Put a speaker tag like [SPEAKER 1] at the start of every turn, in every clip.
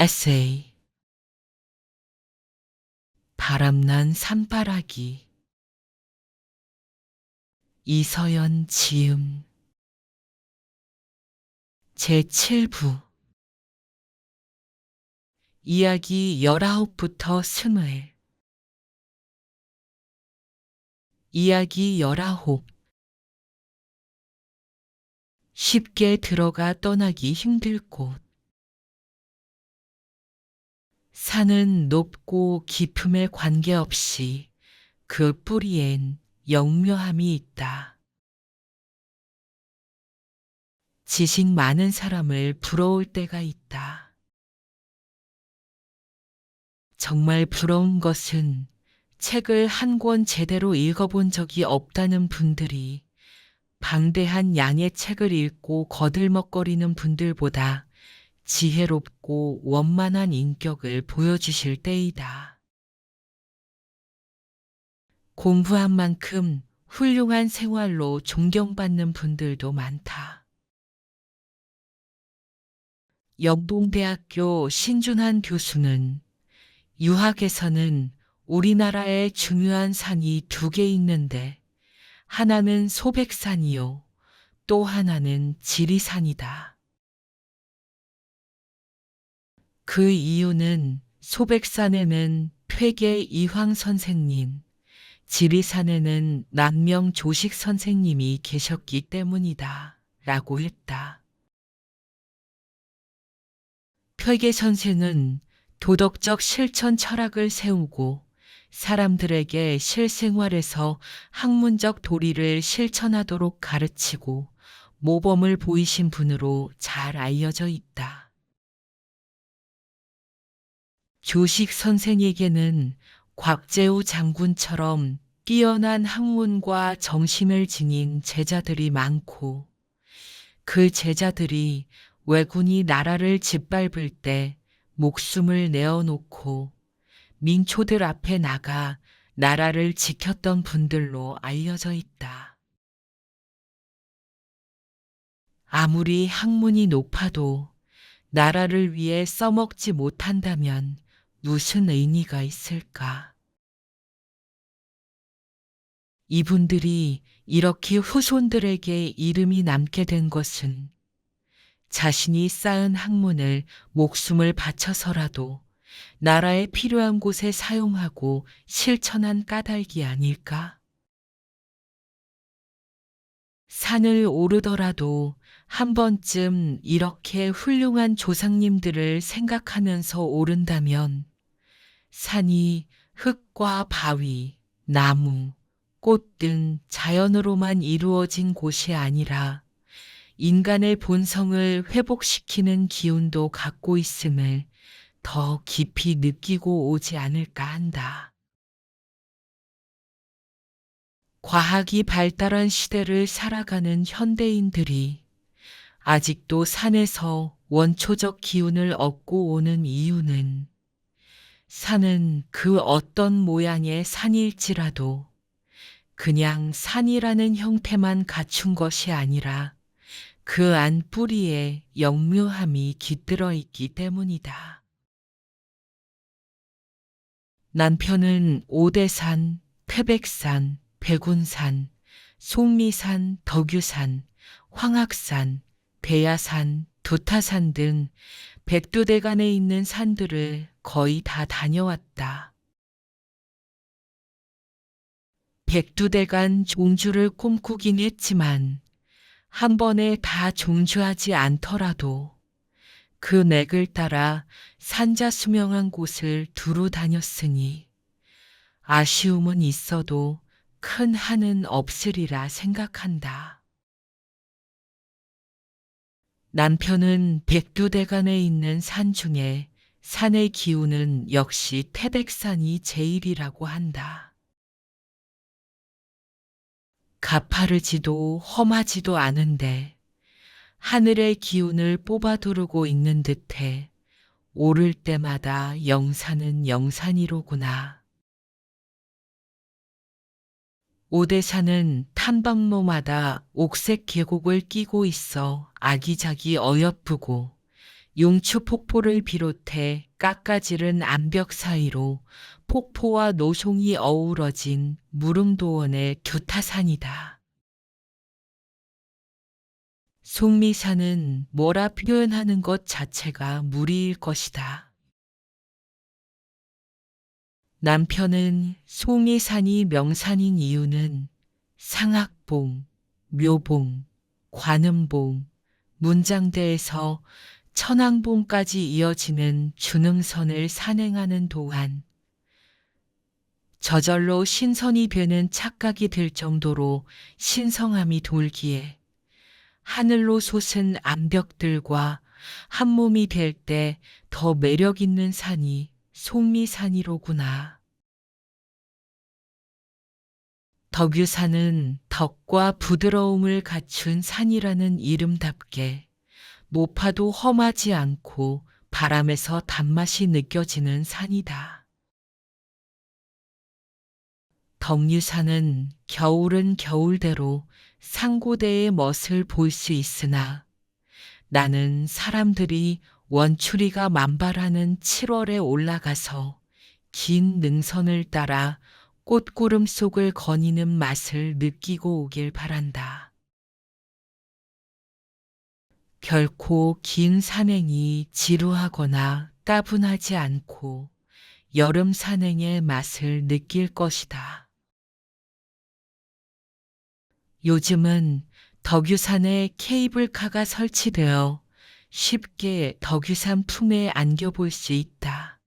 [SPEAKER 1] 에세이 바람난 산바라기 이서연 지음 제7부 이야기 19부터 20 이야기 19 쉽게 들어가 떠나기 힘들 곳 산은 높고 깊음에 관계없이 그 뿌리엔 영묘함이 있다. 지식 많은 사람을 부러울 때가 있다. 정말 부러운 것은 책을 한 권 제대로 읽어본 적이 없다는 분들이 방대한 양의 책을 읽고 거들먹거리는 분들보다 지혜롭고 원만한 인격을 보여주실 때이다. 공부한 만큼 훌륭한 생활로 존경받는 분들도 많다. 영동대학교 신준한 교수는 유학에서는 우리나라에 중요한 산이 2개 있는데 하나는 소백산이요. 또 하나는 지리산이다. 그 이유는 소백산에는 퇴계 이황 선생님, 지리산에는 남명 조식 선생님이 계셨기 때문이다. 라고 했다. 퇴계 선생은 도덕적 실천 철학을 세우고 사람들에게 실생활에서 학문적 도리를 실천하도록 가르치고 모범을 보이신 분으로 잘 알려져 있다. 조식 선생에게는 곽재우 장군처럼 뛰어난 학문과 정신을 지닌 제자들이 많고 그 제자들이 왜군이 나라를 짓밟을 때 목숨을 내어놓고 민초들 앞에 나가 나라를 지켰던 분들로 알려져 있다. 아무리 학문이 높아도 나라를 위해 써먹지 못한다면 무슨 의미가 있을까? 이분들이 이렇게 후손들에게 이름이 남게 된 것은 자신이 쌓은 학문을 목숨을 바쳐서라도 나라에 필요한 곳에 사용하고 실천한 까닭이 아닐까? 산을 오르더라도 한 번쯤 이렇게 훌륭한 조상님들을 생각하면서 오른다면 산이 흙과 바위, 나무, 꽃 등 자연으로만 이루어진 곳이 아니라 인간의 본성을 회복시키는 기운도 갖고 있음을 더 깊이 느끼고 오지 않을까 한다. 과학이 발달한 시대를 살아가는 현대인들이 아직도 산에서 원초적 기운을 얻고 오는 이유는 산은 그 어떤 모양의 산일지라도 그냥 산이라는 형태만 갖춘 것이 아니라 그 안 뿌리에 영묘함이 깃들어 있기 때문이다. 남편은 오대산, 태백산, 백운산, 속리산, 덕유산, 황악산, 대야산, 두타산 등 백두대간에 있는 산들을 거의 다 다녀왔다. 백두대간 종주를 꿈꾸긴 했지만 한 번에 다 종주하지 않더라도 그 맥을 따라 산자수명한 곳을 두루 다녔으니 아쉬움은 있어도 큰 한은 없으리라 생각한다. 남편은 백두대간에 있는 산 중에 산의 기운은 역시 태백산이 제일이라고 한다. 가파르지도 험하지도 않은데 하늘의 기운을 뽑아두르고 있는 듯해 오를 때마다 영산은 영산이로구나. 오대산은 탐방로마다 옥색 계곡을 끼고 있어 아기자기 어여쁘고 용추 폭포를 비롯해 깎아지른 암벽 사이로 폭포와 노송이 어우러진 무릉도원의 규타산이다. 속미산은 뭐라 표현하는 것 자체가 무리일 것이다. 남편은 속미산이 명산인 이유는 상악봉, 묘봉, 관음봉, 문장대에서 천왕봉까지 이어지는 준흥선을 산행하는 동안 저절로 신선이 되는 착각이 들 정도로 신성함이 돌기에 하늘로 솟은 암벽들과 한 몸이 될 때 더 매력 있는 산이 속미산이로구나. 덕유산은 덕과 부드러움을 갖춘 산이라는 이름답게 높아도 험하지 않고 바람에서 단맛이 느껴지는 산이다. 덕유산은 겨울은 겨울대로 상고대의 멋을 볼 수 있으나 나는 사람들이 원추리가 만발하는 7월에 올라가서 긴 능선을 따라 꽃구름 속을 거니는 맛을 느끼고 오길 바란다. 결코 긴 산행이 지루하거나 따분하지 않고 여름 산행의 맛을 느낄 것이다. 요즘은 덕유산에 케이블카가 설치되어 쉽게 덕유산 품에 안겨볼 수 있다.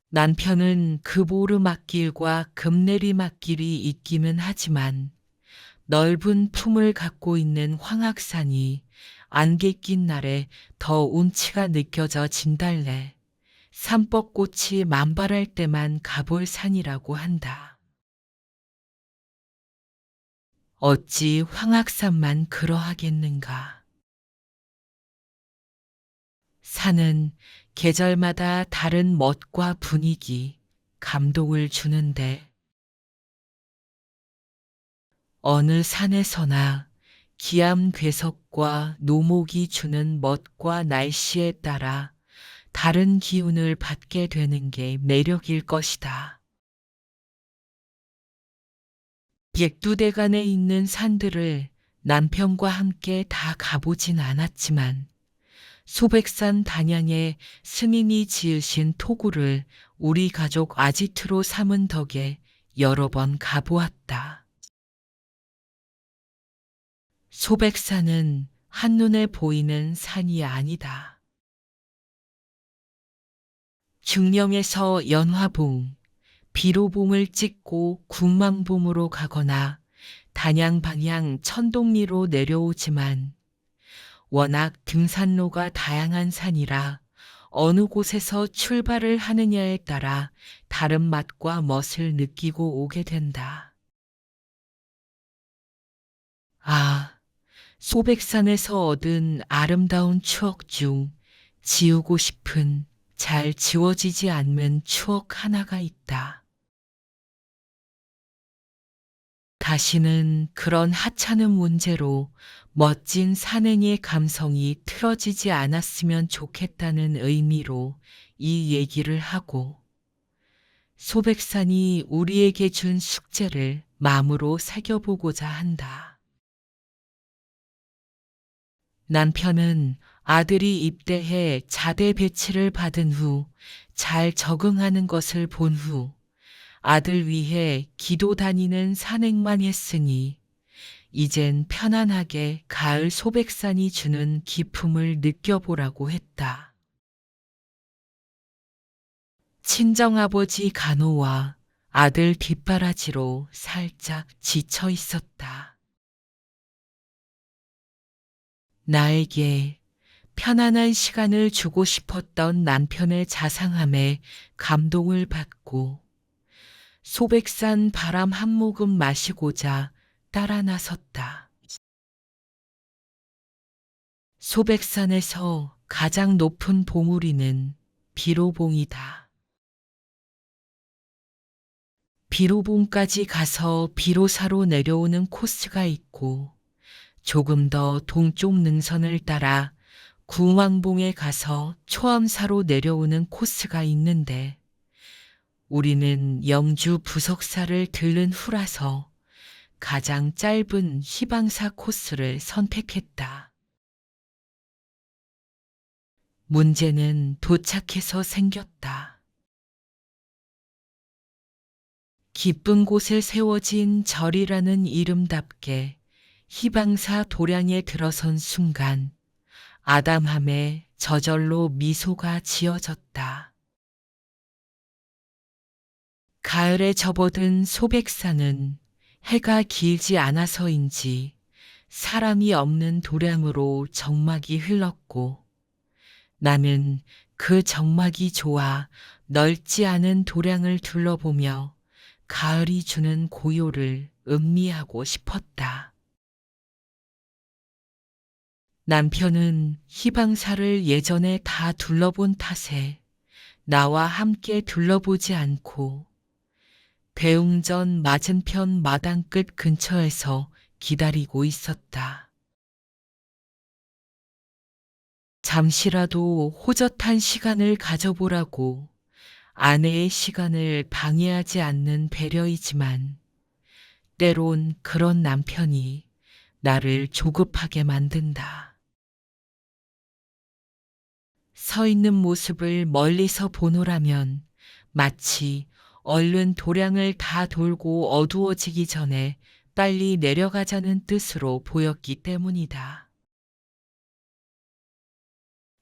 [SPEAKER 1] 남편은 급오르막길과 급내리막길이 있기는 하지만 넓은 품을 갖고 있는 황악산이 안개 낀 날에 더 운치가 느껴져 진달래, 삼법꽃이 만발할 때만 가볼 산이라고 한다. 어찌 황악산만 그러하겠는가. 산은 계절마다 다른 멋과 분위기, 감동을 주는데 어느 산에서나 기암괴석과 노목이 주는 멋과 날씨에 따라 다른 기운을 받게 되는 게 매력일 것이다. 백두대간에 있는 산들을 남편과 함께 다 가보진 않았지만 소백산 단양에 스님이 지으신 토구를 우리 가족 아지트로 삼은 덕에 여러 번 가보았다. 소백산은 한눈에 보이는 산이 아니다. 중령에서 연화봉, 비로봉을 찍고 군망봉으로 가거나 단양 방향 천동리로 내려오지만 워낙 등산로가 다양한 산이라 어느 곳에서 출발을 하느냐에 따라 다른 맛과 멋을 느끼고 오게 된다. 아, 소백산에서 얻은 아름다운 추억 중 지우고 싶은 잘 지워지지 않는 추억 하나가 있다. 다시는 그런 하찮은 문제로 멋진 산행의 감성이 틀어지지 않았으면 좋겠다는 의미로 이 얘기를 하고 소백산이 우리에게 준 숙제를 마음으로 새겨보고자 한다. 남편은 아들이 입대해 자대 배치를 받은 후 잘 적응하는 것을 본 후 아들 위해 기도 다니는 산행만 했으니 이젠 편안하게 가을 소백산이 주는 기품을 느껴보라고 했다. 친정아버지 간호와 아들 뒷바라지로 살짝 지쳐 있었다. 나에게 편안한 시간을 주고 싶었던 남편의 자상함에 감동을 받고 소백산 바람 한 모금 마시고자 따라 나섰다. 소백산에서 가장 높은 봉우리는 비로봉이다. 비로봉까지 가서 비로사로 내려오는 코스가 있고 조금 더 동쪽 능선을 따라 구왕봉에 가서 초암사로 내려오는 코스가 있는데 우리는 영주 부석사를 들른 후라서 가장 짧은 희방사 코스를 선택했다. 문제는 도착해서 생겼다. 깊은 곳에 세워진 절이라는 이름답게 희방사 도량에 들어선 순간 아담함에 저절로 미소가 지어졌다. 가을에 접어든 소백산은 해가 길지 않아서인지 사람이 없는 도량으로 적막이 흘렀고 나는 그 적막이 좋아 넓지 않은 도량을 둘러보며 가을이 주는 고요를 음미하고 싶었다. 남편은 희방사를 예전에 다 둘러본 탓에 나와 함께 둘러보지 않고 대웅전 맞은편 마당 끝 근처에서 기다리고 있었다. 잠시라도 호젓한 시간을 가져보라고 아내의 시간을 방해하지 않는 배려이지만 때론 그런 남편이 나를 조급하게 만든다. 서 있는 모습을 멀리서 보노라면 마치 얼른 도량을 다 돌고 어두워지기 전에 빨리 내려가자는 뜻으로 보였기 때문이다.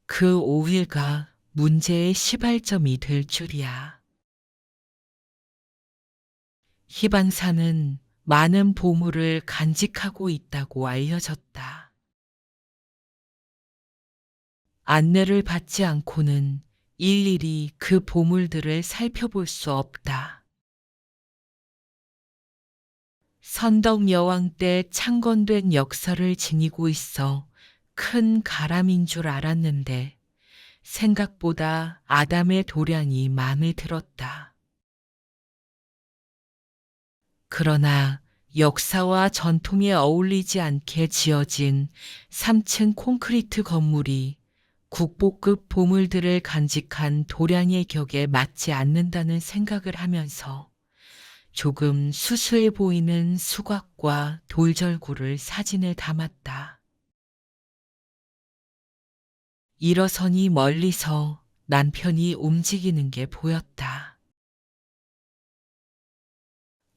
[SPEAKER 1] 그 오일가 문제의 시발점이 될 줄이야. 희방사는 많은 보물을 간직하고 있다고 알려졌다. 안내를 받지 않고는 일일이 그 보물들을 살펴볼 수 없다. 선덕여왕 때 창건된 역사를 지니고 있어 큰 가람인 줄 알았는데 생각보다 아담의 도량이 마음에 들었다. 그러나 역사와 전통에 어울리지 않게 지어진 3층 콘크리트 건물이 국보급 보물들을 간직한 도량의 격에 맞지 않는다는 생각을 하면서 조금 수수해 보이는 수각과 돌절구를 사진에 담았다. 일어서니 멀리서 남편이 움직이는 게 보였다.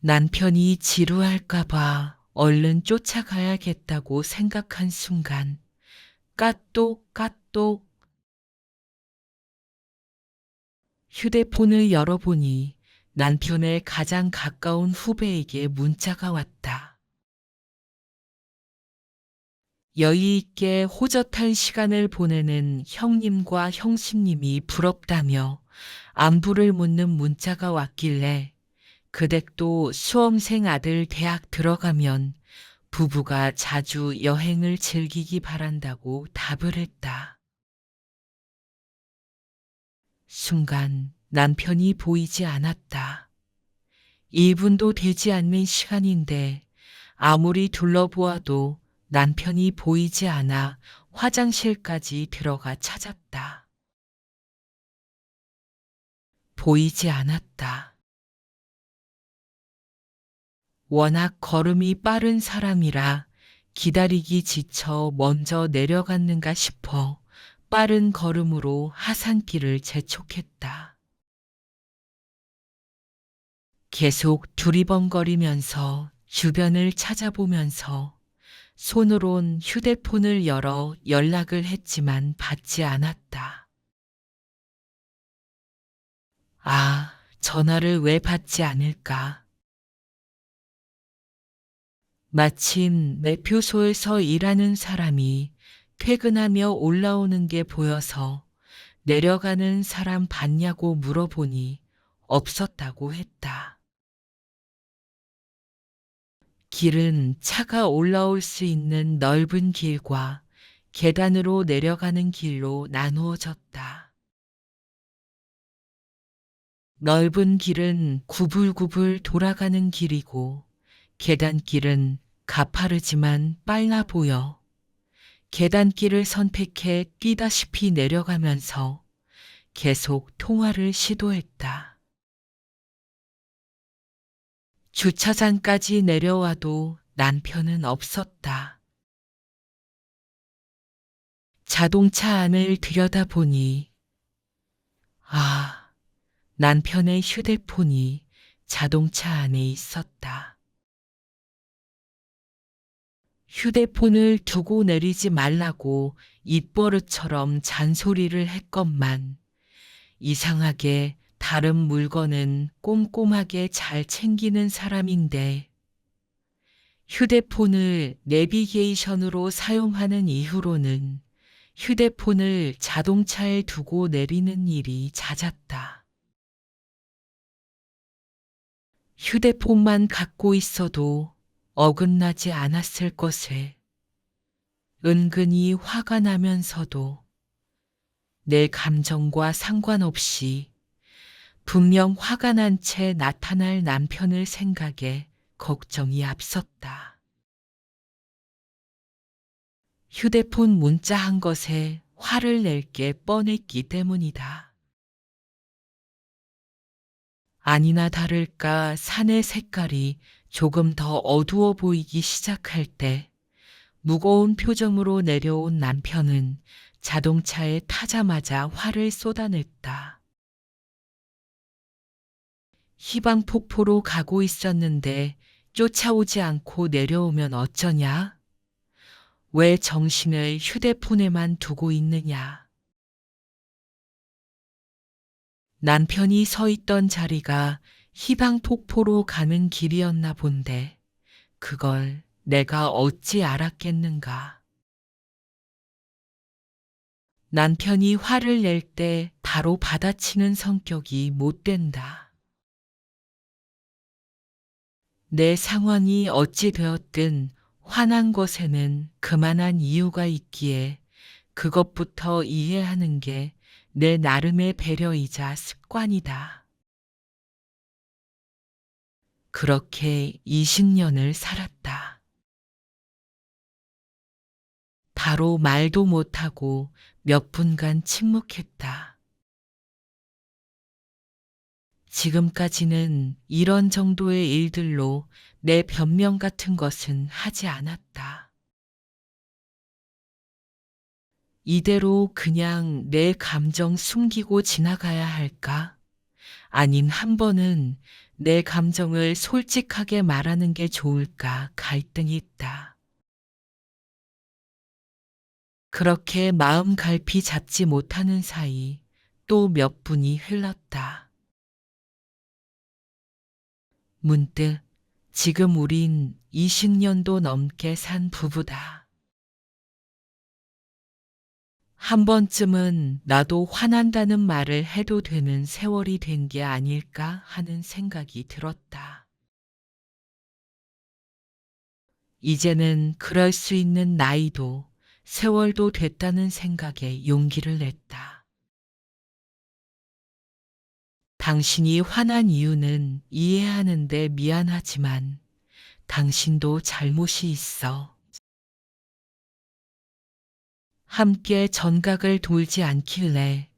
[SPEAKER 1] 남편이 지루할까봐 얼른 쫓아가야겠다고 생각한 순간 까똑 휴대폰을 열어보니 남편의 가장 가까운 후배에게 문자가 왔다. 여유 있게 호젓한 시간을 보내는 형님과 형수님이 부럽다며 안부를 묻는 문자가 왔길래 그 댁도 수험생 아들 대학 들어가면 부부가 자주 여행을 즐기기 바란다고 답을 했다. 순간 남편이 보이지 않았다. 1분도 되지 않는 시간인데 아무리 둘러보아도 남편이 보이지 않아 화장실까지 들어가 찾았다. 보이지 않았다. 워낙 걸음이 빠른 사람이라 기다리기 지쳐 먼저 내려갔는가 싶어 빠른 걸음으로 하산길을 재촉했다. 계속 두리번거리면서 주변을 찾아보면서 손으론 휴대폰을 열어 연락을 했지만 받지 않았다. 아, 전화를 왜 받지 않을까? 마침 매표소에서 일하는 사람이 퇴근하며 올라오는 게 보여서 내려가는 사람 봤냐고 물어보니 없었다고 했다. 길은 차가 올라올 수 있는 넓은 길과 계단으로 내려가는 길로 나누어졌다. 넓은 길은 구불구불 돌아가는 길이고 계단길은 가파르지만 빨라 보여. 계단길을 선택해 뛰다시피 내려가면서 계속 통화를 시도했다. 주차장까지 내려와도 남편은 없었다. 자동차 안을 들여다보니, 아, 남편의 휴대폰이 자동차 안에 있었다. 휴대폰을 두고 내리지 말라고 입버릇처럼 잔소리를 했건만 이상하게 다른 물건은 꼼꼼하게 잘 챙기는 사람인데 휴대폰을 내비게이션으로 사용하는 이후로는 휴대폰을 자동차에 두고 내리는 일이 잦았다. 휴대폰만 갖고 있어도 어긋나지 않았을 것에 은근히 화가 나면서도 내 감정과 상관없이 분명 화가 난 채 나타날 남편을 생각해 걱정이 앞섰다. 휴대폰 문자 한 것에 화를 낼 게 뻔했기 때문이다. 아니나 다를까 산의 색깔이 조금 더 어두워 보이기 시작할 때 무거운 표정으로 내려온 남편은 자동차에 타자마자 화를 쏟아냈다. 희방폭포로 가고 있었는데 쫓아오지 않고 내려오면 어쩌냐? 왜 정신을 휴대폰에만 두고 있느냐? 남편이 서 있던 자리가 희방폭포로 가는 길이었나 본데 그걸 내가 어찌 알았겠는가? 남편이 화를 낼 때 바로 받아치는 성격이 못 된다. 내 상황이 어찌 되었든 화난 것에는 그만한 이유가 있기에 그것부터 이해하는 게 내 나름의 배려이자 습관이다. 그렇게 20년을 살았다. 바로 말도 못하고 몇 분간 침묵했다. 지금까지는 이런 정도의 일들로 내 변명 같은 것은 하지 않았다. 이대로 그냥 내 감정 숨기고 지나가야 할까? 아님 한 번은 내 감정을 솔직하게 말하는 게 좋을까 갈등이 있다. 그렇게 마음 갈피 잡지 못하는 사이 또 몇 분이 흘렀다. 문득 지금 우린 20년도 넘게 산 부부다. 한 번쯤은 나도 화난다는 말을 해도 되는 세월이 된 게 아닐까 하는 생각이 들었다. 이제는 그럴 수 있는 나이도 세월도 됐다는 생각에 용기를 냈다. 당신이 화난 이유는 이해하는데 미안하지만 당신도 잘못이 있어. 함께 전각을 돌지 않길래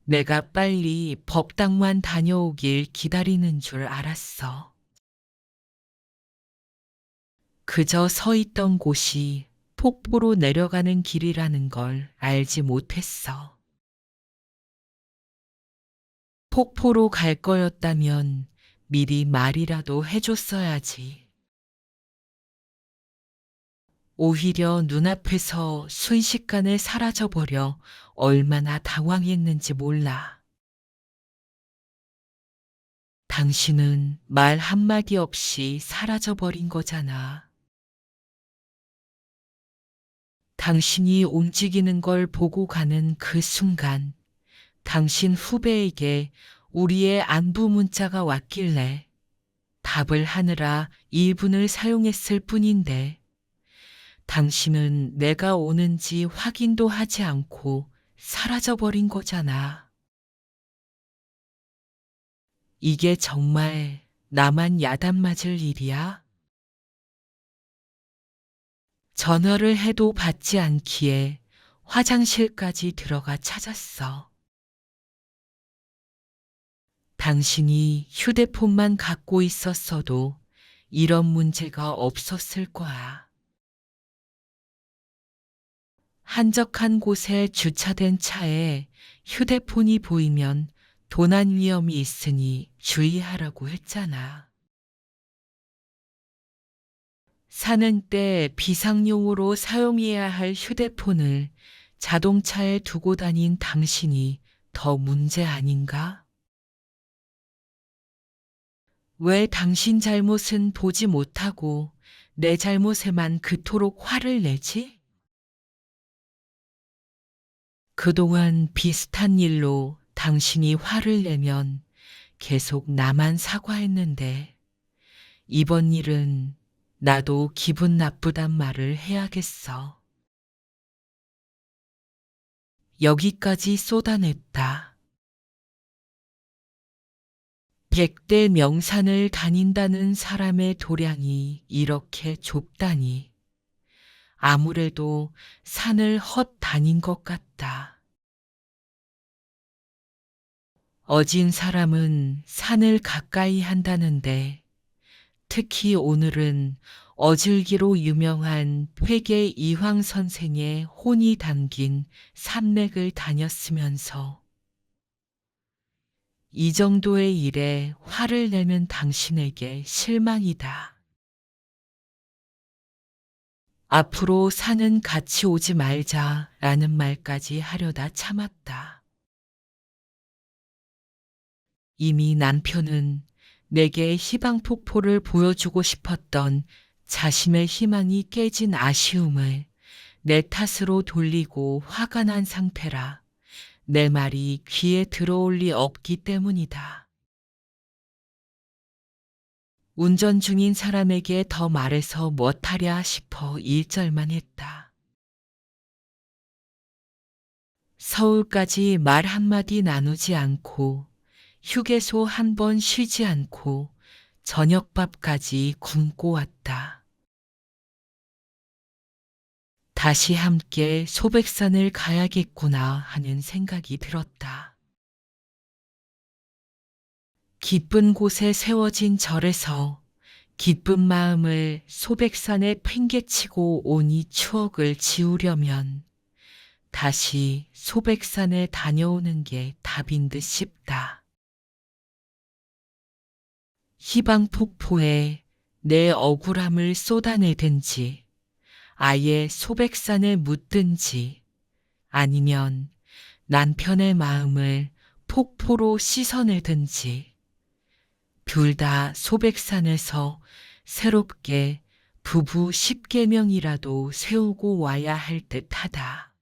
[SPEAKER 1] 내가 빨리 법당만 다녀오길 기다리는 줄 알았어. 그저 서 있던 곳이 폭포로 내려가는 길이라는 걸 알지 못했어. 폭포로 갈 거였다면 미리 말이라도 해줬어야지. 오히려 눈앞에서 순식간에 사라져버려 얼마나 당황했는지 몰라. 당신은 말 한마디 없이 사라져버린 거잖아. 당신이 움직이는 걸 보고 가는 그 순간 당신 후배에게 우리의 안부 문자가 왔길래 답을 하느라 1분을 사용했을 뿐인데 당신은 내가 오는지 확인도 하지 않고 사라져버린 거잖아. 이게 정말 나만 야단 맞을 일이야? 전화를 해도 받지 않기에 화장실까지 들어가 찾았어. 당신이 휴대폰만 갖고 있었어도 이런 문제가 없었을 거야. 한적한 곳에 주차된 차에 휴대폰이 보이면 도난 위험이 있으니 주의하라고 했잖아. 사는 때 비상용으로 사용해야 할 휴대폰을 자동차에 두고 다닌 당신이 더 문제 아닌가? 왜 당신 잘못은 보지 못하고 내 잘못에만 그토록 화를 내지? 그동안 비슷한 일로 당신이 화를 내면 계속 나만 사과했는데 이번 일은 나도 기분 나쁘단 말을 해야겠어. 여기까지 쏟아냈다. 100대 명산을 다닌다는 사람의 도량이 이렇게 좁다니. 아무래도 산을 헛 다닌 것 같다. 어진 사람은 산을 가까이 한다는데 특히 오늘은 어질기로 유명한 회계 이황 선생의 혼이 담긴 산맥을 다녔으면서 이 정도의 일에 화를 내는 당신에게 실망이다. 앞으로 산은 같이 오지 말자라는 말까지 하려다 참았다. 이미 남편은 내게 희망폭포를 보여주고 싶었던 자신의 희망이 깨진 아쉬움을 내 탓으로 돌리고 화가 난 상태라 내 말이 귀에 들어올 리 없기 때문이다. 운전 중인 사람에게 더 말해서 뭐하랴 싶어 일절만 했다. 서울까지 말 한마디 나누지 않고 휴게소 한 번 쉬지 않고 저녁밥까지 굶고 왔다. 다시 함께 소백산을 가야겠구나 하는 생각이 들었다. 기쁜 곳에 세워진 절에서 기쁜 마음을 소백산에 팽개치고 온 이 추억을 지우려면 다시 소백산에 다녀오는 게 답인 듯 싶다. 희방폭포에 내 억울함을 쏟아내든지 아예 소백산에 묻든지 아니면 남편의 마음을 폭포로 씻어내든지 둘 다 소백산에서 새롭게 부부 10계명이라도 세우고 와야 할 듯하다.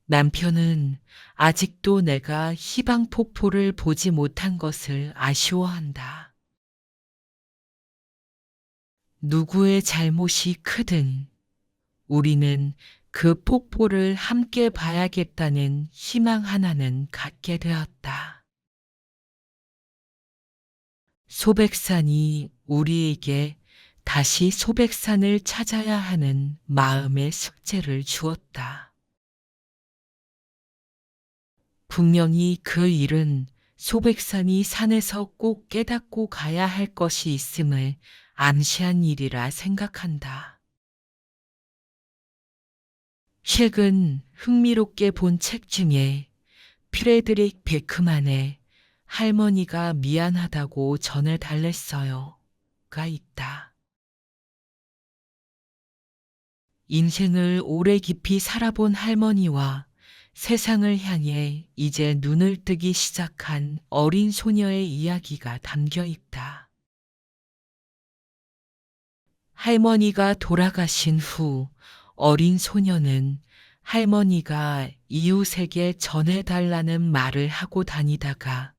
[SPEAKER 1] 남편은 아직도 내가 희방폭포를 보지 못한 것을 아쉬워한다. 누구의 잘못이 크든 우리는 그 폭포를 함께 봐야겠다는 희망 하나는 갖게 되었다. 소백산이 우리에게 다시 소백산을 찾아야 하는 마음의 숙제를 주었다. 분명히 그 일은 소백산이 산에서 꼭 깨닫고 가야 할 것이 있음을 암시한 일이라 생각한다. 최근 흥미롭게 본 책 중에 프레드릭 베크만의 할머니가 미안하다고 전해달랬어요가 있다. 인생을 오래 깊이 살아본 할머니와 세상을 향해 이제 눈을 뜨기 시작한 어린 소녀의 이야기가 담겨 있다. 할머니가 돌아가신 후 어린 소녀는 할머니가 이웃에게 전해달라는 말을 하고 다니다가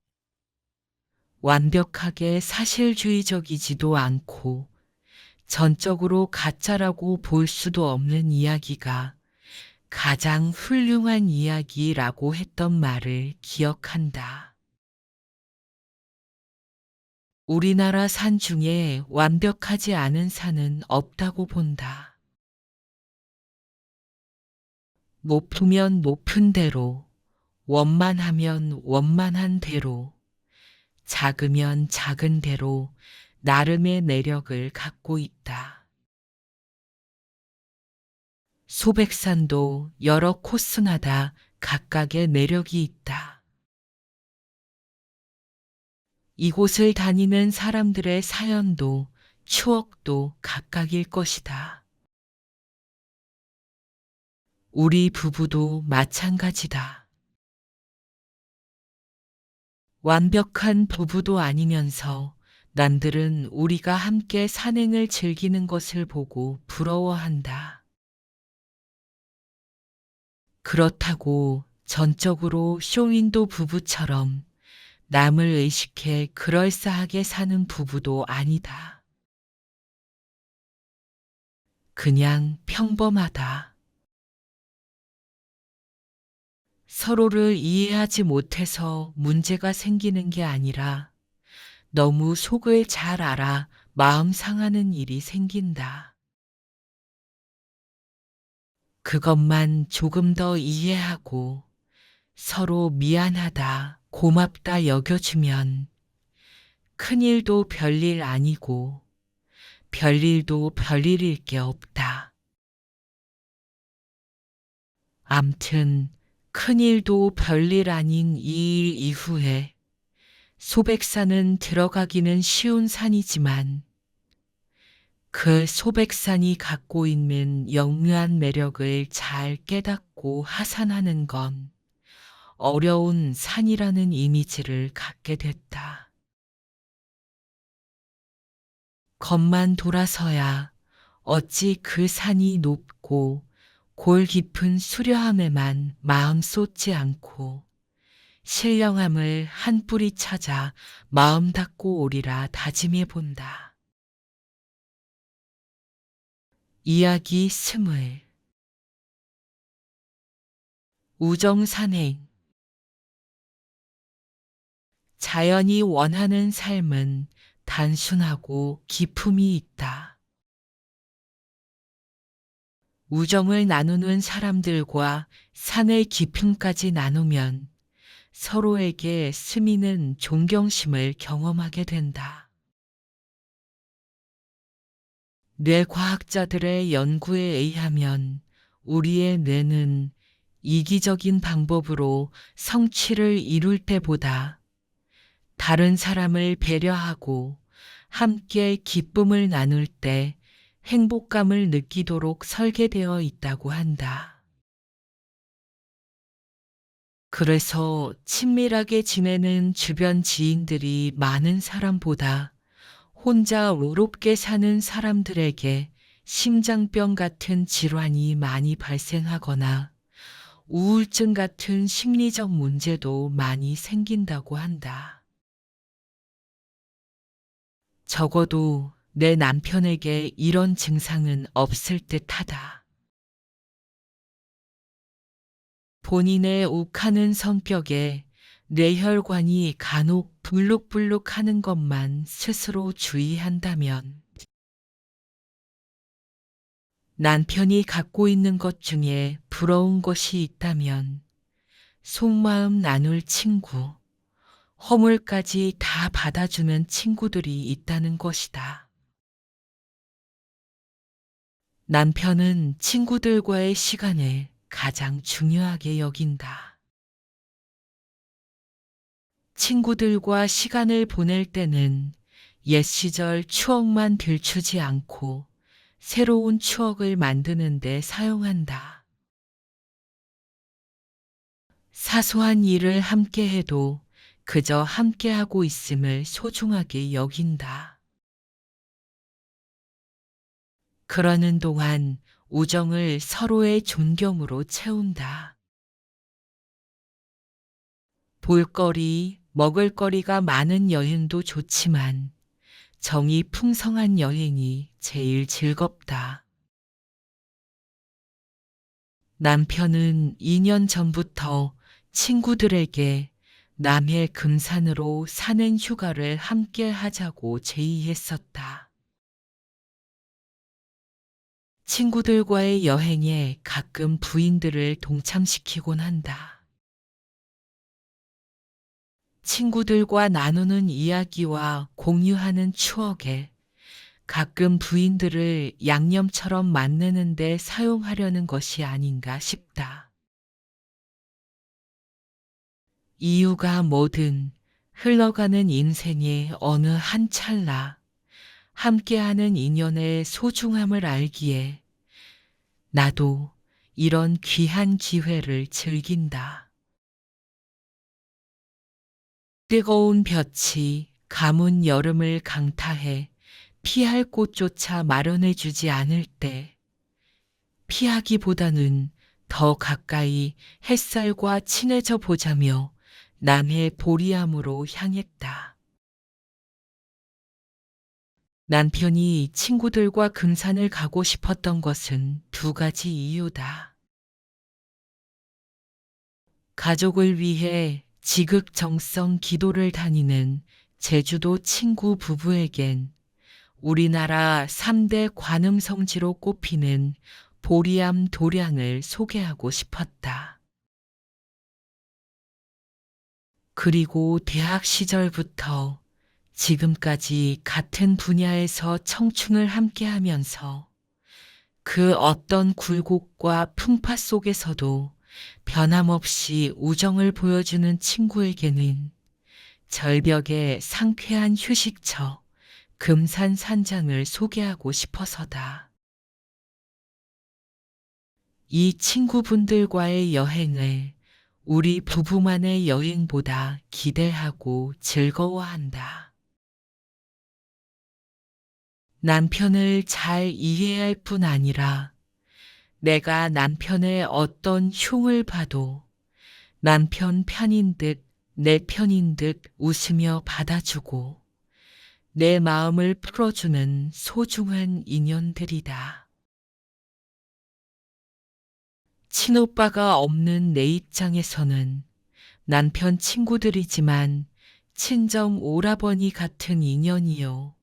[SPEAKER 1] 완벽하게 사실주의적이지도 않고 전적으로 가짜라고 볼 수도 없는 이야기가 가장 훌륭한 이야기라고 했던 말을 기억한다. 우리나라 산 중에 완벽하지 않은 산은 없다고 본다. 높으면 높은 대로, 원만하면 원만한 대로, 작으면 작은 대로 나름의 매력을 갖고 있다. 소백산도 여러 코스마다 각각의 매력이 있다. 이곳을 다니는 사람들의 사연도 추억도 각각일 것이다. 우리 부부도 마찬가지다. 완벽한 부부도 아니면서 남들은 우리가 함께 산행을 즐기는 것을 보고 부러워한다. 그렇다고 전적으로 쇼윈도 부부처럼 남을 의식해 그럴싸하게 사는 부부도 아니다. 그냥 평범하다. 서로를 이해하지 못해서 문제가 생기는 게 아니라 너무 속을 잘 알아 마음 상하는 일이 생긴다. 그것만 조금 더 이해하고 서로 미안하다, 고맙다 여겨주면 큰일도 별일 아니고 별일도 별일일 게 없다. 암튼 큰일도 별일 아닌 이 일 이후에 소백산은 들어가기는 쉬운 산이지만 그 소백산이 갖고 있는 영묘한 매력을 잘 깨닫고 하산하는 건 어려운 산이라는 이미지를 갖게 됐다. 겉만 돌아서야 어찌 그 산이 높고 골 깊은 수려함에만 마음 쏟지 않고 신령함을 한 뿌리 찾아 마음 닫고 오리라 다짐해 본다. 이야기 스물 우정산행 자연이 원하는 삶은 단순하고 기품이 있다. 우정을 나누는 사람들과 산의 기품까지 나누면 서로에게 스미는 존경심을 경험하게 된다. 뇌과학자들의 연구에 의하면 우리의 뇌는 이기적인 방법으로 성취를 이룰 때보다 다른 사람을 배려하고 함께 기쁨을 나눌 때 행복감을 느끼도록 설계되어 있다고 한다. 그래서 친밀하게 지내는 주변 지인들이 많은 사람보다 혼자 외롭게 사는 사람들에게 심장병 같은 질환이 많이 발생하거나 우울증 같은 심리적 문제도 많이 생긴다고 한다. 적어도 내 남편에게 이런 증상은 없을 듯하다. 본인의 욱하는 성격에 뇌혈관이 간혹 불룩불룩 하는 것만 스스로 주의한다면 남편이 갖고 있는 것 중에 부러운 것이 있다면 속마음 나눌 친구, 허물까지 다 받아주는 친구들이 있다는 것이다. 남편은 친구들과의 시간을 가장 중요하게 여긴다. 친구들과 시간을 보낼 때는 옛 시절 추억만 들추지 않고 새로운 추억을 만드는 데 사용한다. 사소한 일을 함께 해도 그저 함께하고 있음을 소중하게 여긴다. 그러는 동안 우정을 서로의 존경으로 채운다. 볼거리, 먹을거리가 많은 여행도 좋지만 정이 풍성한 여행이 제일 즐겁다. 남편은 2년 전부터 친구들에게 남해 금산으로 산행 휴가를 함께 하자고 제의했었다. 친구들과의 여행에 가끔 부인들을 동참시키곤 한다. 친구들과 나누는 이야기와 공유하는 추억에 가끔 부인들을 양념처럼 만드는데 사용하려는 것이 아닌가 싶다. 이유가 뭐든 흘러가는 인생의 어느 한 찰나 함께하는 인연의 소중함을 알기에 나도 이런 귀한 기회를 즐긴다. 뜨거운 볕이 가문 여름을 강타해 피할 곳조차 마련해주지 않을 때 피하기보다는 더 가까이 햇살과 친해져 보자며 남해 보리암으로 향했다. 남편이 친구들과 금산을 가고 싶었던 것은 두 가지 이유다. 가족을 위해 지극정성 기도를 다니는 제주도 친구 부부에겐 우리나라 3대 관음성지로 꼽히는 보리암 도량을 소개하고 싶었다. 그리고 대학 시절부터 지금까지 같은 분야에서 청춘을 함께하면서 그 어떤 굴곡과 풍파 속에서도 변함없이 우정을 보여주는 친구에게는 절벽의 상쾌한 휴식처 금산산장을 소개하고 싶어서다. 이 친구분들과의 여행을 우리 부부만의 여행보다 기대하고 즐거워한다. 남편을 잘 이해할 뿐 아니라 내가 남편의 어떤 흉을 봐도 남편 편인 듯 내 편인 듯 웃으며 받아주고 내 마음을 풀어주는 소중한 인연들이다. 친오빠가 없는 내 입장에서는 남편 친구들이지만 친정 오라버니 같은 인연이요.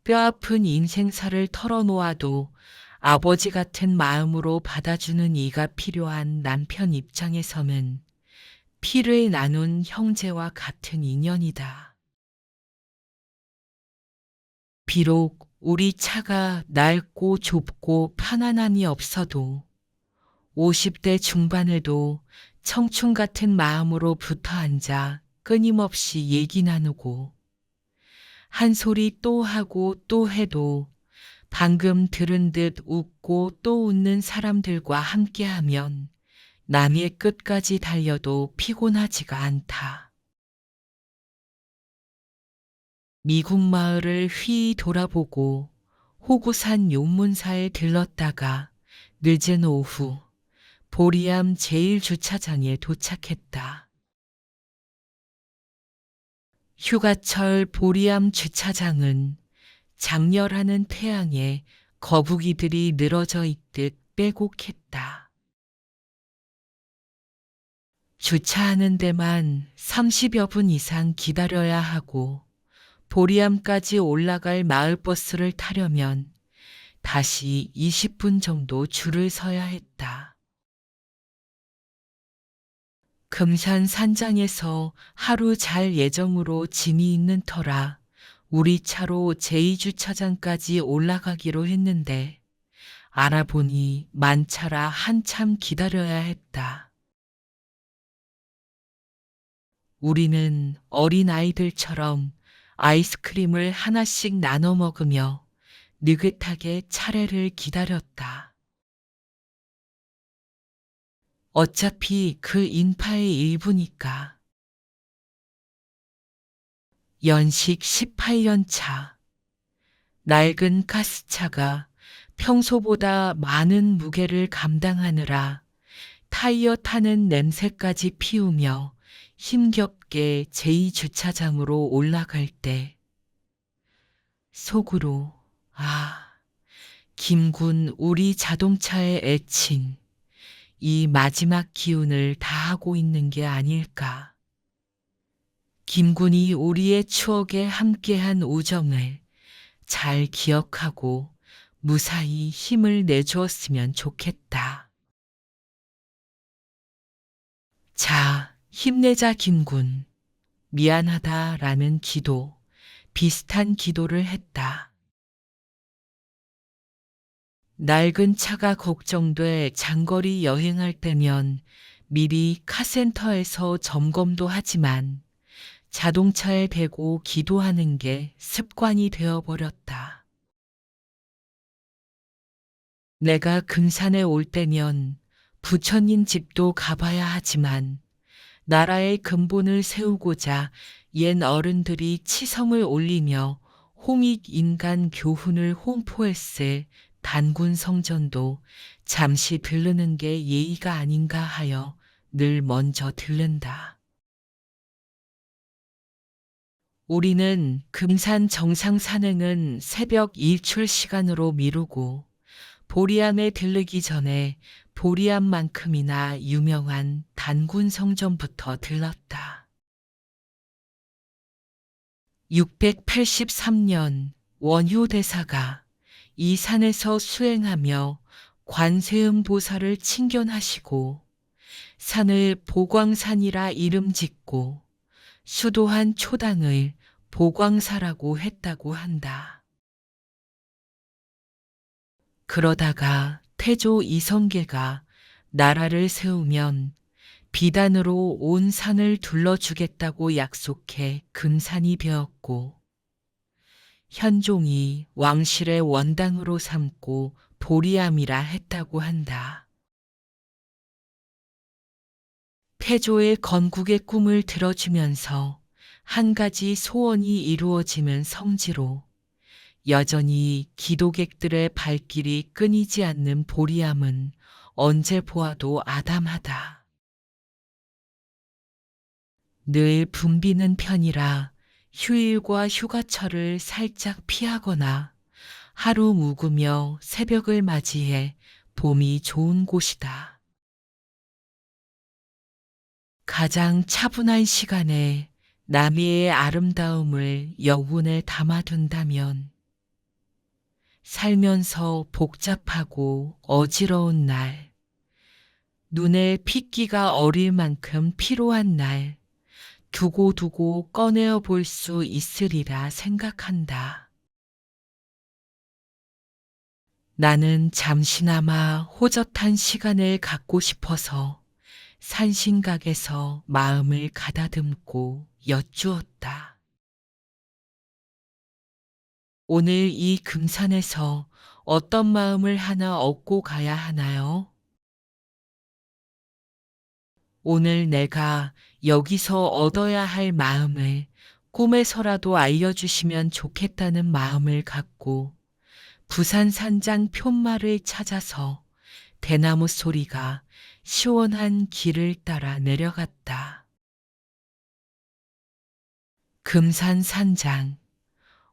[SPEAKER 1] 뼈아픈 인생사를 털어놓아도 아버지 같은 마음으로 받아주는 이가 필요한 남편 입장에서는 피를 나눈 형제와 같은 인연이다. 비록 우리 차가 낡고 좁고 편안함이 없어도 50대 중반에도 청춘 같은 마음으로 붙어 앉아 끊임없이 얘기 나누고 한 소리 또 하고 또 해도 방금 들은 듯 웃고 또 웃는 사람들과 함께하면 남의 끝까지 달려도 피곤하지가 않다. 미국 마을을 휘 돌아보고 호구산 용문사에 들렀다가 늦은 오후 보리암 제1주차장에 도착했다. 휴가철 보리암 주차장은 장렬하는 태양에 거북이들이 늘어져 있듯 빼곡했다. 주차하는 데만 30여 분 이상 기다려야 하고 보리암까지 올라갈 마을버스를 타려면 다시 20분 정도 줄을 서야 했다. 금산 산장에서 하루 잘 예정으로 짐이 있는 터라 우리 차로 제2주차장까지 올라가기로 했는데 알아보니 만차라 한참 기다려야 했다. 우리는 어린아이들처럼 아이스크림을 하나씩 나눠 먹으며 느긋하게 차례를 기다렸다. 어차피 그 인파의 일부니까. 연식 18년 차. 낡은 가스차가 평소보다 많은 무게를 감당하느라 타이어 타는 냄새까지 피우며 힘겹게 제2주차장으로 올라갈 때 속으로 김군 우리 자동차의 애칭 이 마지막 기운을 다하고 있는 게 아닐까. 김군이 우리의 추억에 함께한 우정을 잘 기억하고 무사히 힘을 내주었으면 좋겠다. 자, 힘내자, 김군. 미안하다라는 기도, 비슷한 기도를 했다. 낡은 차가 걱정돼 장거리 여행할 때면 미리 카센터에서 점검도 하지만 자동차에 대고 기도하는 게 습관이 되어버렸다. 내가 금산에 올 때면 부처님 집도 가봐야 하지만 나라의 근본을 세우고자 옛 어른들이 치성을 올리며 홍익인간 교훈을 홍포했을 단군 성전도 잠시 들르는 게 예의가 아닌가 하여 늘 먼저 들른다. 우리는 금산 정상 산행은 새벽 일출 시간으로 미루고 보리암에 들르기 전에 보리암만큼이나 유명한 단군 성전부터 들렀다. 683년 원효 대사가 이 산에서 수행하며 관세음 보살을 칭견하시고 산을 보광산이라 이름 짓고 수도한 초당을 보광사라고 했다고 한다. 그러다가 태조 이성계가 나라를 세우면 비단으로 온 산을 둘러주겠다고 약속해 금산이 되었고 현종이 왕실의 원당으로 삼고 보리암이라 했다고 한다. 태조의 건국의 꿈을 들어주면서 한 가지 소원이 이루어지는 성지로 여전히 기도객들의 발길이 끊이지 않는 보리암은 언제 보아도 아담하다. 늘 붐비는 편이라 휴일과 휴가철을 살짝 피하거나 하루 묵으며 새벽을 맞이해 봄이 좋은 곳이다. 가장 차분한 시간에 남이의 아름다움을 여운에 담아둔다면 살면서 복잡하고 어지러운 날, 눈에 핏기가 어릴 만큼 피로한 날, 두고두고 꺼내어 볼 수 있으리라 생각한다. 나는 잠시나마 호젓한 시간을 갖고 싶어서 산신각에서 마음을 가다듬고 여쭈었다. 오늘 이 금산에서 어떤 마음을 하나 얻고 가야 하나요? 오늘 내가 여기서 얻어야 할 마음을 꿈에서라도 알려주시면 좋겠다는 마음을 갖고 부산 산장 푯말을 찾아서 대나무 소리가 시원한 길을 따라 내려갔다. 금산 산장,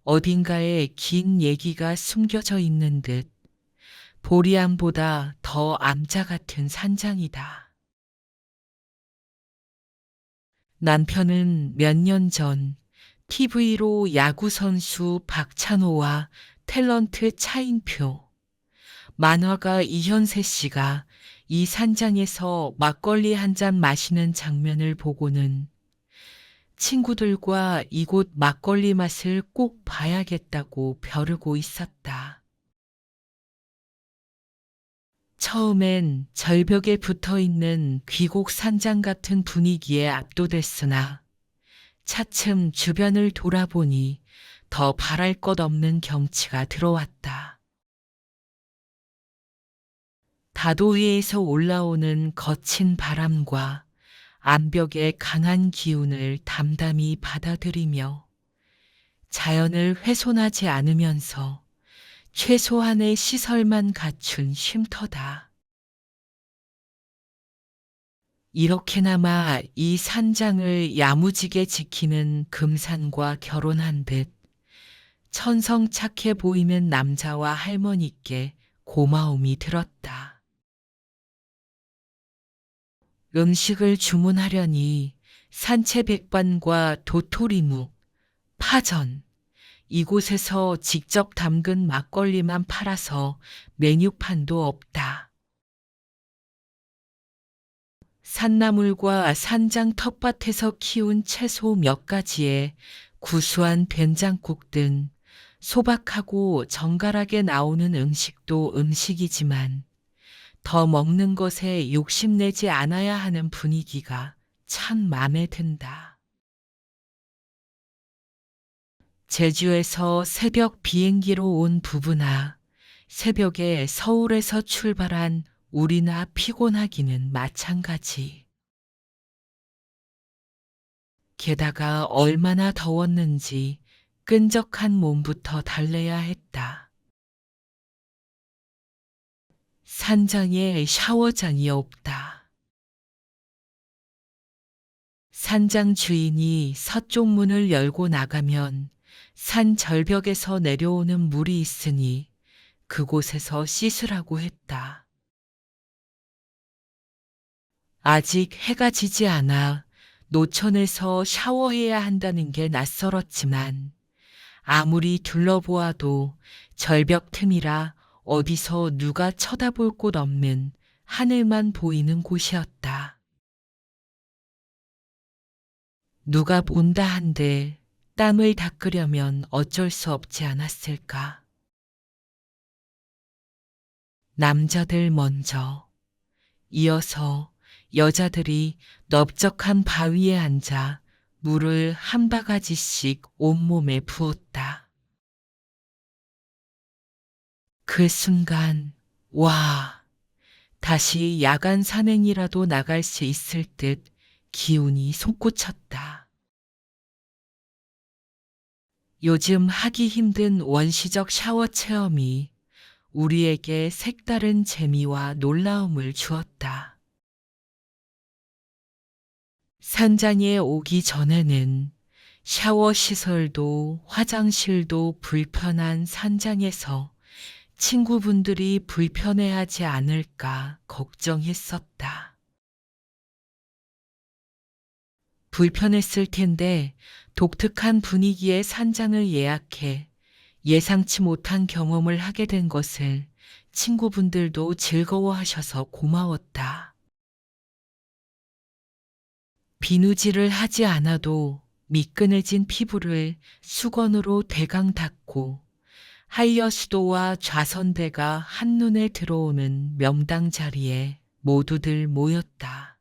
[SPEAKER 1] 어딘가에 긴 얘기가 숨겨져 있는 듯 보리암보다 더 암자 같은 산장이다. 남편은 몇 년 전 TV로 야구선수 박찬호와 탤런트 차인표, 만화가 이현세 씨가 이 산장에서 막걸리 한 잔 마시는 장면을 보고는 친구들과 이곳 막걸리 맛을 꼭 봐야겠다고 벼르고 있었다. 처음엔 절벽에 붙어 있는 귀곡 산장 같은 분위기에 압도됐으나 차츰 주변을 돌아보니 더 바랄 것 없는 경치가 들어왔다. 다도 위에서 올라오는 거친 바람과 암벽의 강한 기운을 담담히 받아들이며 자연을 훼손하지 않으면서 최소한의 시설만 갖춘 쉼터다. 이렇게나마 이 산장을 야무지게 지키는 금산과 결혼한 듯 천성착해 보이는 남자와 할머니께 고마움이 들었다. 음식을 주문하려니 산채백반과 도토리묵, 파전, 이곳에서 직접 담근 막걸리만 팔아서 메뉴판도 없다. 산나물과 산장 텃밭에서 키운 채소 몇 가지에 구수한 된장국 등 소박하고 정갈하게 나오는 음식도 음식이지만 더 먹는 것에 욕심내지 않아야 하는 분위기가 참 마음에 든다. 제주에서 새벽 비행기로 온 부부나 새벽에 서울에서 출발한 우리나 피곤하기는 마찬가지. 게다가 얼마나 더웠는지 끈적한 몸부터 달래야 했다. 산장에 샤워장이 없다. 산장 주인이 서쪽 문을 열고 나가면 산 절벽에서 내려오는 물이 있으니 그곳에서 씻으라고 했다. 아직 해가 지지 않아 노천에서 샤워해야 한다는 게 낯설었지만 아무리 둘러보아도 절벽 틈이라 어디서 누가 쳐다볼 곳 없는 하늘만 보이는 곳이었다. 누가 본다 한들 땀을 닦으려면 어쩔 수 없지 않았을까. 남자들 먼저, 이어서 여자들이 넓적한 바위에 앉아 물을 한 바가지씩 온몸에 부었다. 그 순간, 와, 다시 야간 산행이라도 나갈 수 있을 듯 기운이 솟구쳤다. 요즘 하기 힘든 원시적 샤워 체험이 우리에게 색다른 재미와 놀라움을 주었다. 산장에 오기 전에는 샤워 시설도 화장실도 불편한 산장에서 친구분들이 불편해하지 않을까 걱정했었다. 불편했을 텐데 독특한 분위기의 산장을 예약해 예상치 못한 경험을 하게 된 것을 친구분들도 즐거워하셔서 고마웠다. 비누질을 하지 않아도 미끈해진 피부를 수건으로 대강 닦고 하이어수도와 좌선대가 한눈에 들어오는 명당 자리에 모두들 모였다.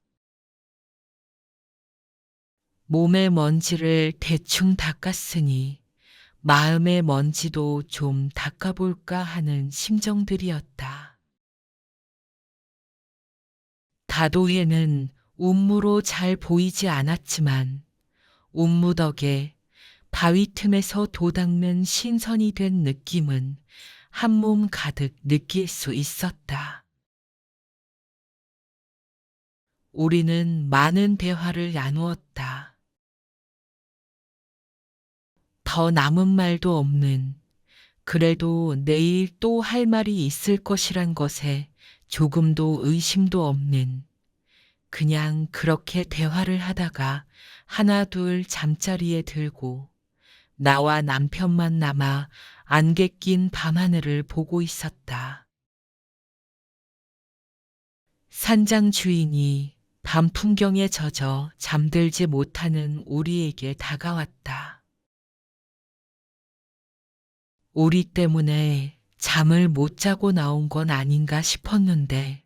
[SPEAKER 1] 몸의 먼지를 대충 닦았으니 마음의 먼지도 좀 닦아볼까 하는 심정들이었다. 다도에는 운무로 잘 보이지 않았지만 운무 덕에 바위 틈에서 도닦는 신선이 된 느낌은 한몸 가득 느낄 수 있었다. 우리는 많은 대화를 나누었다. 더 남은 말도 없는, 그래도 내일 또 할 말이 있을 것이란 것에 조금도 의심도 없는, 그냥 그렇게 대화를 하다가 하나 둘 잠자리에 들고 나와 남편만 남아 안개 낀 밤하늘을 보고 있었다. 산장 주인이 밤 풍경에 젖어 잠들지 못하는 우리에게 다가왔다. 우리 때문에 잠을 못 자고 나온 건 아닌가 싶었는데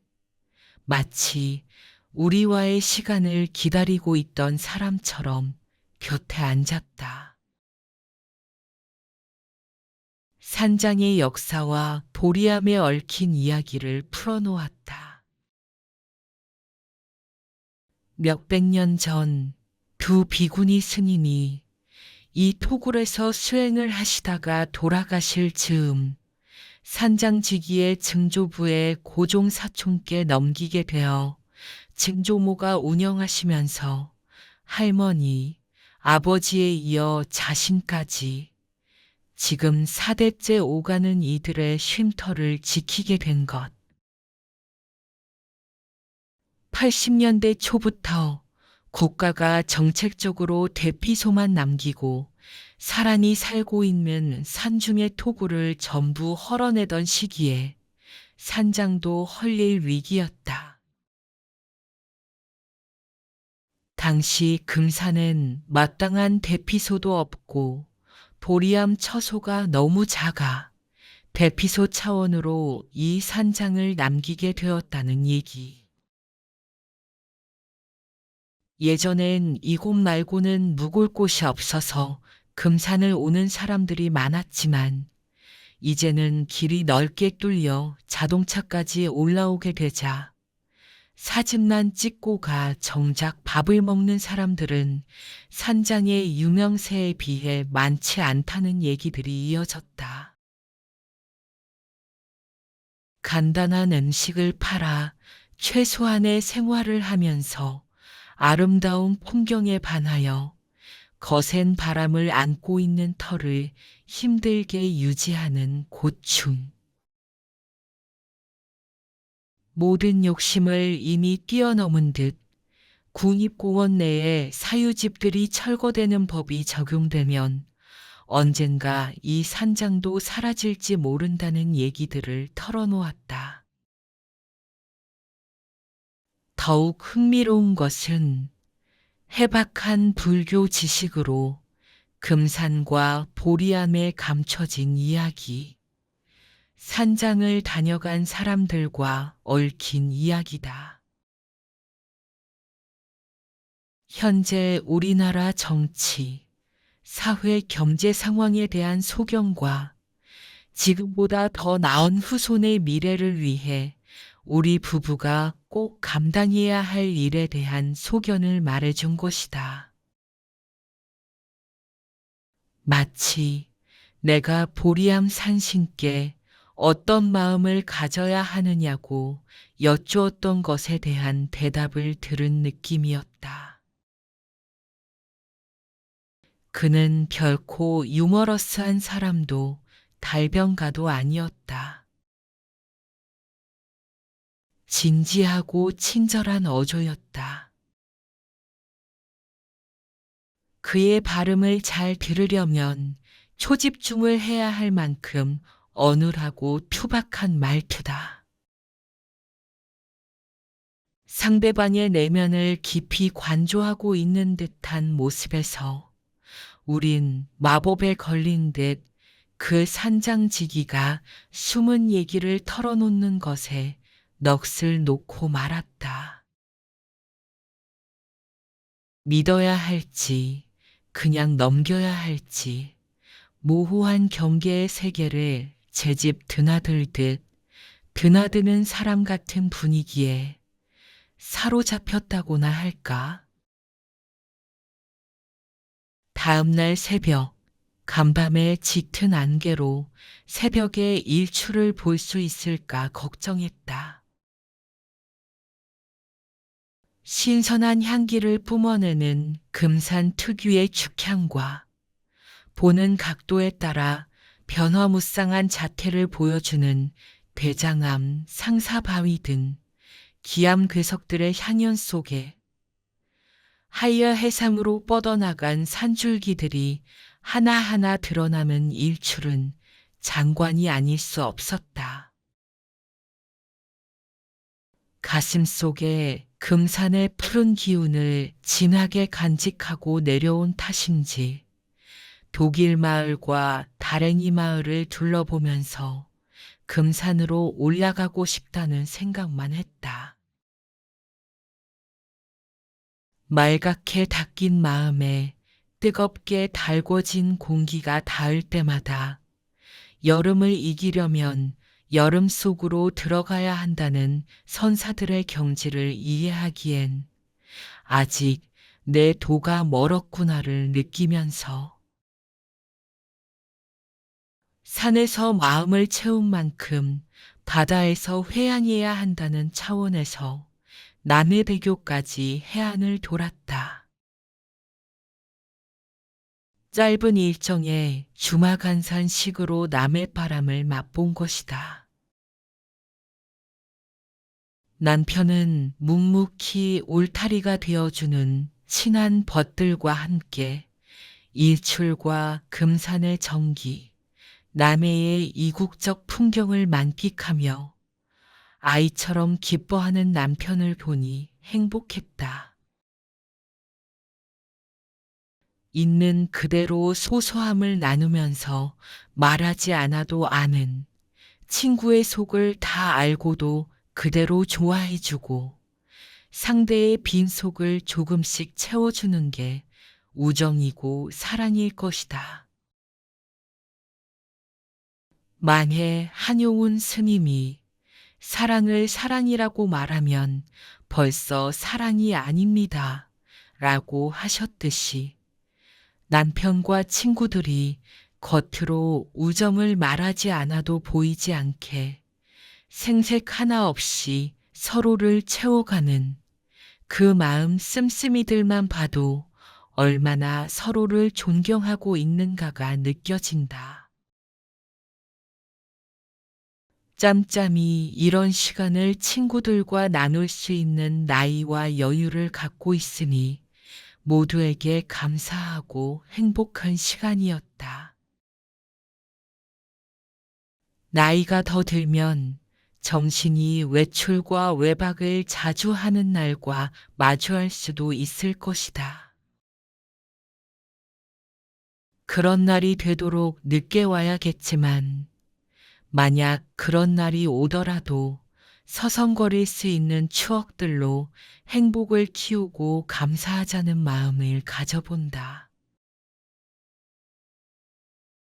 [SPEAKER 1] 마치 우리와의 시간을 기다리고 있던 사람처럼 곁에 앉았다. 산장의 역사와 보리암에 얽힌 이야기를 풀어놓았다. 몇백 년 전 두 비구니 스님이 이 토굴에서 수행을 하시다가 돌아가실 즈음 산장지기의 증조부에 고종 사촌께 넘기게 되어 증조모가 운영하시면서 할머니, 아버지에 이어 자신까지 지금 4대째 오가는 이들의 쉼터를 지키게 된 것. 80년대 초부터 국가가 정책적으로 대피소만 남기고 사람이 살고 있는 산중의 토구를 전부 헐어내던 시기에 산장도 헐릴 위기였다. 당시 금산엔 마땅한 대피소도 없고 보리암 처소가 너무 작아 대피소 차원으로 이 산장을 남기게 되었다는 얘기. 예전엔 이곳 말고는 묵을 곳이 없어서 금산을 오는 사람들이 많았지만 이제는 길이 넓게 뚫려 자동차까지 올라오게 되자 사진만 찍고 가 정작 밥을 먹는 사람들은 산장의 유명세에 비해 많지 않다는 얘기들이 이어졌다. 간단한 음식을 팔아 최소한의 생활을 하면서 아름다운 풍경에 반하여 거센 바람을 안고 있는 터를 힘들게 유지하는 고충. 모든 욕심을 이미 뛰어넘은 듯 국립공원 내에 사유집들이 철거되는 법이 적용되면 언젠가 이 산장도 사라질지 모른다는 얘기들을 털어놓았다. 더욱 흥미로운 것은 해박한 불교 지식으로 금산과 보리암에 감춰진 이야기, 산장을 다녀간 사람들과 얽힌 이야기다. 현재 우리나라 정치, 사회 경제 상황에 대한 소견과 지금보다 더 나은 후손의 미래를 위해 우리 부부가 꼭 감당해야 할 일에 대한 소견을 말해준 것이다. 마치 내가 보리암 산신께 어떤 마음을 가져야 하느냐고 여쭈었던 것에 대한 대답을 들은 느낌이었다. 그는 결코 유머러스한 사람도 달변가도 아니었다. 진지하고 친절한 어조였다. 그의 발음을 잘 들으려면 초집중을 해야 할 만큼 어눌하고 투박한 말투다. 상대방의 내면을 깊이 관조하고 있는 듯한 모습에서 우린 마법에 걸린 듯 그 산장지기가 숨은 얘기를 털어놓는 것에 넋을 놓고 말았다. 믿어야 할지, 그냥 넘겨야 할지, 모호한 경계의 세계를 제집 드나들듯 드나드는 사람 같은 분위기에 사로잡혔다고나 할까? 다음날 새벽, 간밤의 짙은 안개로 새벽에 일출을 볼 수 있을까 걱정했다. 신선한 향기를 뿜어내는 금산 특유의 축향과 보는 각도에 따라 변화무쌍한 자태를 보여주는 대장암, 상사바위 등 기암괴석들의 향연 속에 하이어 해상으로 뻗어나간 산줄기들이 하나하나 드러나는 일출은 장관이 아닐 수 없었다. 가슴 속에 금산의 푸른 기운을 진하게 간직하고 내려온 탓인지 독일 마을과 다랭이 마을을 둘러보면서 금산으로 올라가고 싶다는 생각만 했다. 말갛게 닦인 마음에 뜨겁게 달궈진 공기가 닿을 때마다 여름을 이기려면 여름 속으로 들어가야 한다는 선사들의 경지를 이해하기엔 아직 내 도가 멀었구나를 느끼면서 산에서 마음을 채운 만큼 바다에서 회항해야 한다는 차원에서 남해대교까지 해안을 돌았다. 짧은 일정에 주마간산식으로 남해바람을 맛본 것이다. 남편은 묵묵히 울타리가 되어주는 친한 벗들과 함께 일출과 금산의 정기, 남해의 이국적 풍경을 만끽하며 아이처럼 기뻐하는 남편을 보니 행복했다. 있는 그대로 소소함을 나누면서 말하지 않아도 아는 친구의 속을 다 알고도 그대로 좋아해주고 상대의 빈속을 조금씩 채워주는 게 우정이고 사랑일 것이다. 만해 한용운 스님이 사랑을 사랑이라고 말하면 벌써 사랑이 아닙니다. 라고 하셨듯이 남편과 친구들이 겉으로 우정을 말하지 않아도 보이지 않게 생색 하나 없이 서로를 채워가는 그 마음 씀씀이들만 봐도 얼마나 서로를 존경하고 있는가가 느껴진다. 짬짬이 이런 시간을 친구들과 나눌 수 있는 나이와 여유를 갖고 있으니 모두에게 감사하고 행복한 시간이었다. 나이가 더 들면 정신이 외출과 외박을 자주 하는 날과 마주할 수도 있을 것이다. 그런 날이 되도록 늦게 와야겠지만 만약 그런 날이 오더라도 서성거릴 수 있는 추억들로 행복을 키우고 감사하자는 마음을 가져본다.